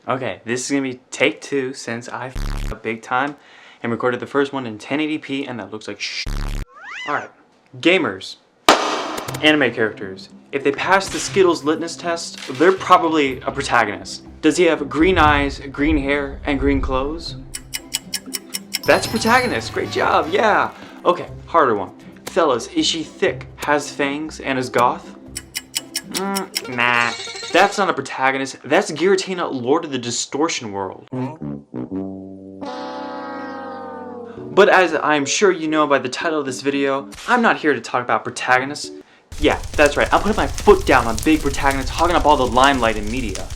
Okay, this is gonna be take 2 since I f***ed up big time and recorded the first one in 1080p and that looks like sh**. Alright, gamers, anime characters. If they pass the Skittles litmus test, they're probably a protagonist. Does he have green eyes, green hair, and green clothes? That's protagonist, great job, yeah. Okay, harder one. Fellas, is she thick, has fangs, and is goth? Nah, that's not a protagonist. That's Giratina, Lord of the Distortion World. But as I'm sure you know by the title of this video, I'm not here to talk about protagonists. Yeah, that's right, I'm putting my foot down on big protagonists hogging up all the limelight in media.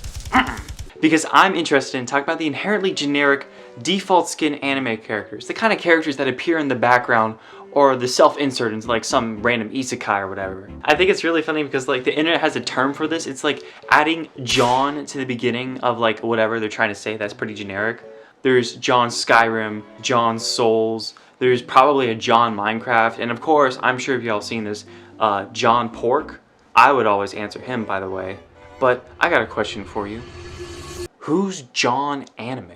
Because I'm interested in talking about the inherently generic, default skin anime characters. The kind of characters that appear in the background or the self-insert into like some random isekai or whatever. I think it's really funny because like the internet has a term for this. It's like adding John to the beginning of like whatever they're trying to say. That's pretty generic. There's John Skyrim, John Souls, there's probably a John Minecraft, and of course, I'm sure if y'all seen this, John Pork. I would always answer him, by the way. But I got a question for you. Who's John Anime?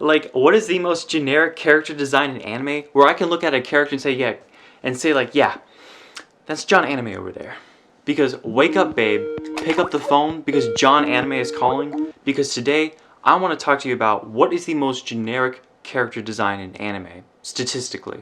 Like, what is the most generic character design in anime where I can look at a character and say, yeah, that's John Anime over there. Because wake up, babe, pick up the phone because John Anime is calling. Because today, I want to talk to you about what is the most generic character design in anime, statistically,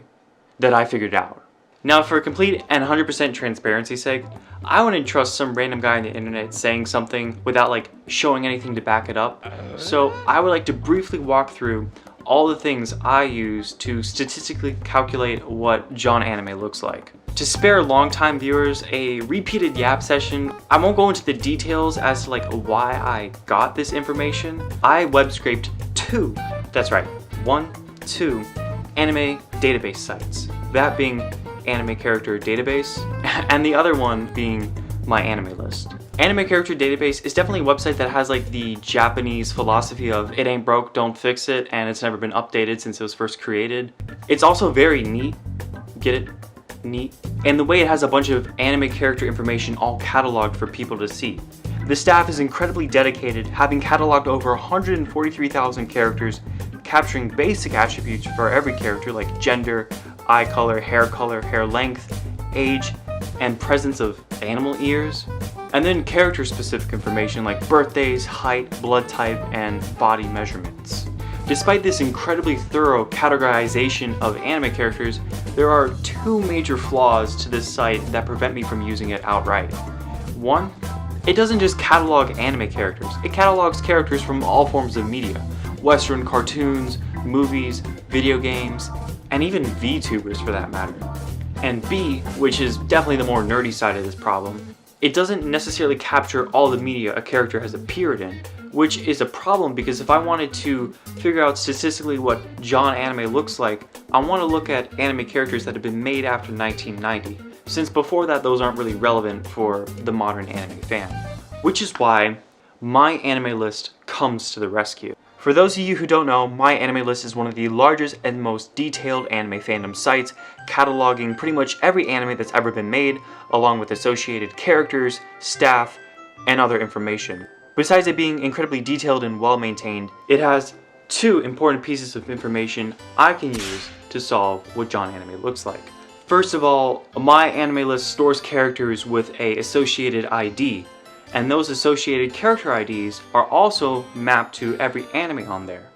that I figured out. Now, for complete and 100% transparency's sake, I wouldn't trust some random guy on the internet saying something without like showing anything to back it up. So I would like to briefly walk through all the things I use to statistically calculate what John Anime looks like. To spare longtime viewers a repeated yap session, I won't go into the details as to like why I got this information. I web scraped two anime database sites. That being Anime Character Database, and the other one being my anime list. Anime Character Database is definitely a website that has like the Japanese philosophy of it ain't broke, don't fix it, and it's never been updated since it was first created. It's also very neat, get it? Neat. And the way it has a bunch of anime character information all cataloged for people to see. The staff is incredibly dedicated, having cataloged over 143,000 characters, capturing basic attributes for every character like gender, eye color, hair length, age, and presence of animal ears. And then character-specific information like birthdays, height, blood type, and body measurements. Despite this incredibly thorough categorization of anime characters, there are two major flaws to this site that prevent me from using it outright. One, it doesn't just catalog anime characters, it catalogs characters from all forms of media. Western cartoons, movies, video games, and even VTubers for that matter. And B, which is definitely the more nerdy side of this problem, it doesn't necessarily capture all the media a character has appeared in, which is a problem because if I wanted to figure out statistically what John Anime looks like, I want to look at anime characters that have been made after 1990, since before that those aren't really relevant for the modern anime fan. Which is why my anime list comes to the rescue. For those of you who don't know, My Anime List is one of the largest and most detailed anime fandom sites, cataloging pretty much every anime that's ever been made, along with associated characters, staff, and other information. Besides it being incredibly detailed and well-maintained, it has two important pieces of information I can use to solve what John Anime looks like. First of all, My Anime List stores characters with a associated ID, and those associated character IDs are also mapped to every anime on there.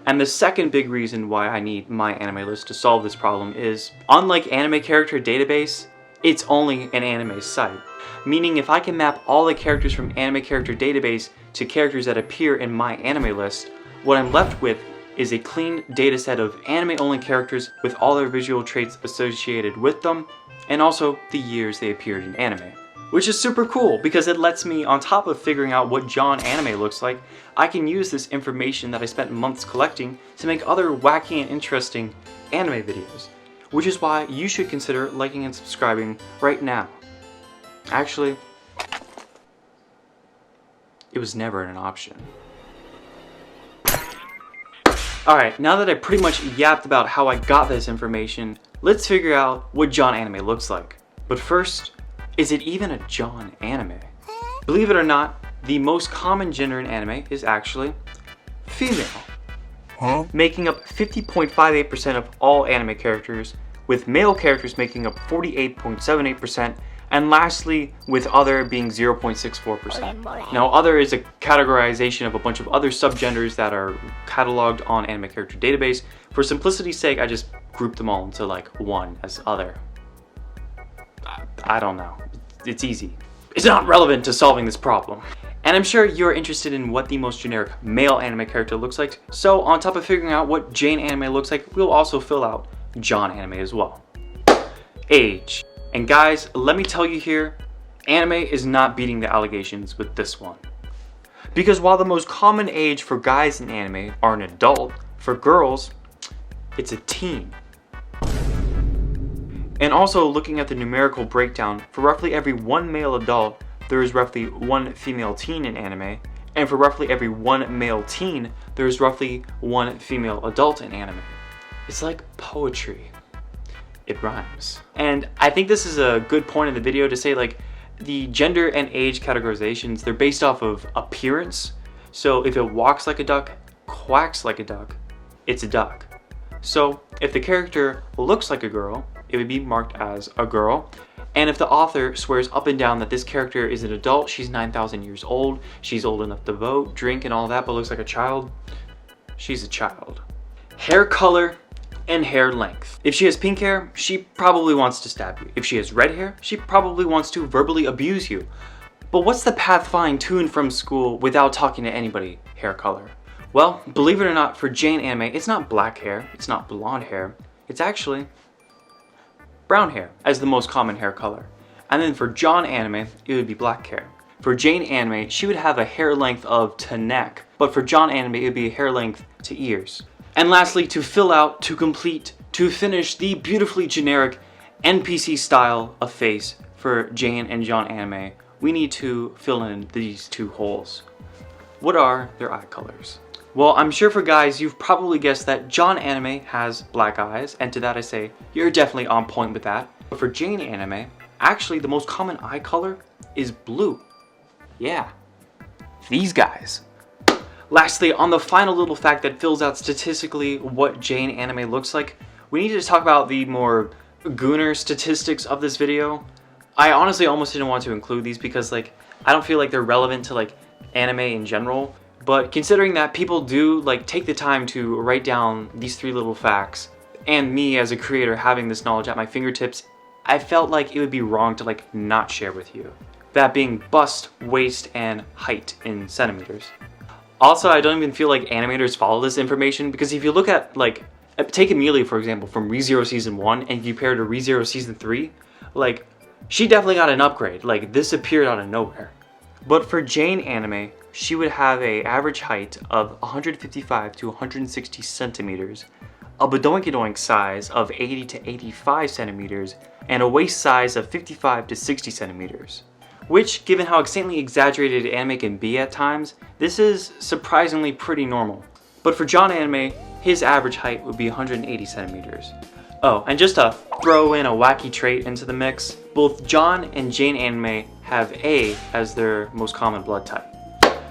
And the second big reason why I need My Anime List to solve this problem is, unlike Anime Character Database, it's only an anime site. Meaning if I can map all the characters from Anime Character Database to characters that appear in My Anime List, what I'm left with is a clean dataset of anime-only characters with all their visual traits associated with them, and also the years they appeared in anime. Which is super cool because it lets me, on top of figuring out what John Anime looks like, I can use this information that I spent months collecting to make other wacky and interesting anime videos. Which is why you should consider liking and subscribing right now. Actually, it was never an option. Alright, now that I pretty much yapped about how I got this information, let's figure out what John Anime looks like. But first, is it even a John Anime? Believe it or not, the most common gender in anime is actually female, making up 50.58% of all anime characters, with male characters making up 48.78%, and lastly, with other being 0.64%. Now, other is a categorization of a bunch of other subgenders that are cataloged on Anime Character Database. For simplicity's sake, I just grouped them all into like one as other. I don't know. It's easy. It's not relevant to solving this problem. And I'm sure you're interested in what the most generic male anime character looks like, so on top of figuring out what Jane anime looks like, we'll also fill out John anime as well. Age. And guys, let me tell you here, anime is not beating the allegations with this one. Because while the most common age for guys in anime are an adult, for girls, it's a teen. And also looking at the numerical breakdown, for roughly every one male adult, there is roughly one female teen in anime, and for roughly every one male teen, there is roughly one female adult in anime. It's like poetry. It rhymes. And I think this is a good point in the video to say, like, the gender and age categorizations, they're based off of appearance. So if it walks like a duck, quacks like a duck, it's a duck. So if the character looks like a girl, it would be marked as a girl. And if the author swears up and down that this character is an adult, she's 9,000 years old, she's old enough to vote, drink, and all that, but looks like a child, she's a child. Hair color and hair length. If she has pink hair, she probably wants to stab you. If she has red hair, she probably wants to verbally abuse you. But what's the path flying to and from school without talking to anybody? Hair color. Well, believe it or not, for Jane anime, it's not black hair, it's not blonde hair, it's actually brown hair as the most common hair color. And then for John anime, it would be black hair. For Jane anime, she would have a hair length of to neck, but for John anime, it would be a hair length to ears. And lastly, to fill out, to complete, to finish the beautifully generic NPC style of face for Jane and John anime, we need to fill in these two holes. What are their eye colors? Well, I'm sure for guys, you've probably guessed that John anime has black eyes, and to that I say, you're definitely on point with that. But for Jane anime, actually the most common eye color is blue. Yeah, these guys. Lastly, on the final little fact that fills out statistically what Jane anime looks like, we need to talk about the more gooner statistics of this video. I honestly almost didn't want to include these because, like, I don't feel like they're relevant to, like, anime in general. But considering that people do, like, take the time to write down these three little facts, and me as a creator having this knowledge at my fingertips, I felt like it would be wrong to, like, not share with you. That being bust, waist, and height in centimeters. Also, I don't even feel like animators follow this information because if you look at, like, take Amelia for example from ReZero Season 1 and you compare her to ReZero Season 3, like, she definitely got an upgrade. Like, this appeared out of nowhere. But for Jane anime, she would have an average height of 155 to 160 centimeters, a badoinkadoink size of 80 to 85 centimeters, and a waist size of 55 to 60 centimeters. Which, given how insanely exaggerated anime can be at times, this is surprisingly pretty normal. But for John anime, his average height would be 180 centimeters. Oh, and just to throw in a wacky trait into the mix, both John and Jane anime have A as their most common blood type.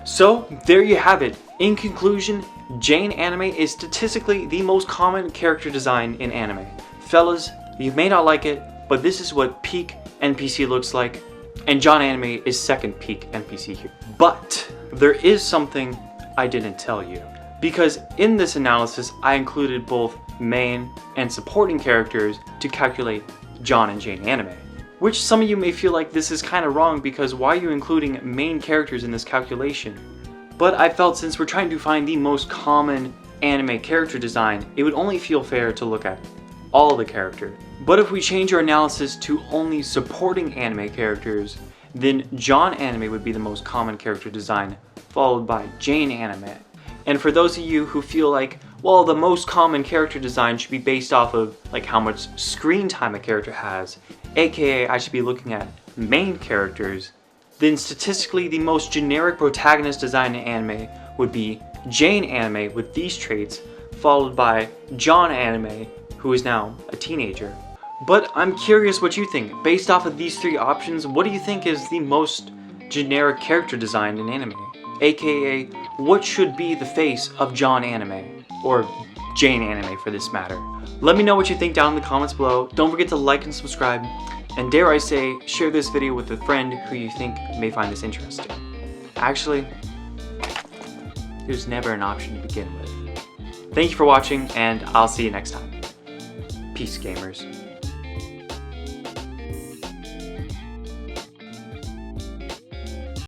So, there you have it. In conclusion, Jane anime is statistically the most common character design in anime. Fellas, you may not like it, but this is what peak NPC looks like, and John anime is second peak NPC here. But there is something I didn't tell you, because in this analysis I included both main and supporting characters to calculate John and Jane anime. Which some of you may feel like this is kind of wrong because why are you including main characters in this calculation? But I felt since we're trying to find the most common anime character design, it would only feel fair to look at all the characters. But if we change our analysis to only supporting anime characters, then John anime would be the most common character design, followed by Jane anime. And for those of you who feel like, well, the most common character design should be based off of like how much screen time a character has, aka I should be looking at main characters, then statistically the most generic protagonist design in anime would be Jane anime with these traits, followed by John anime, who is now a teenager. But I'm curious what you think. Based off of these three options, what do you think is the most generic character design in anime, aka what should be the face of John anime, or Jane anime for this matter. Let me know what you think down in the comments below. Don't forget to like and subscribe, and dare I say, share this video with a friend who you think may find this interesting. Actually, there's never an option to begin with. Thank you for watching, and I'll see you next time. Peace, gamers.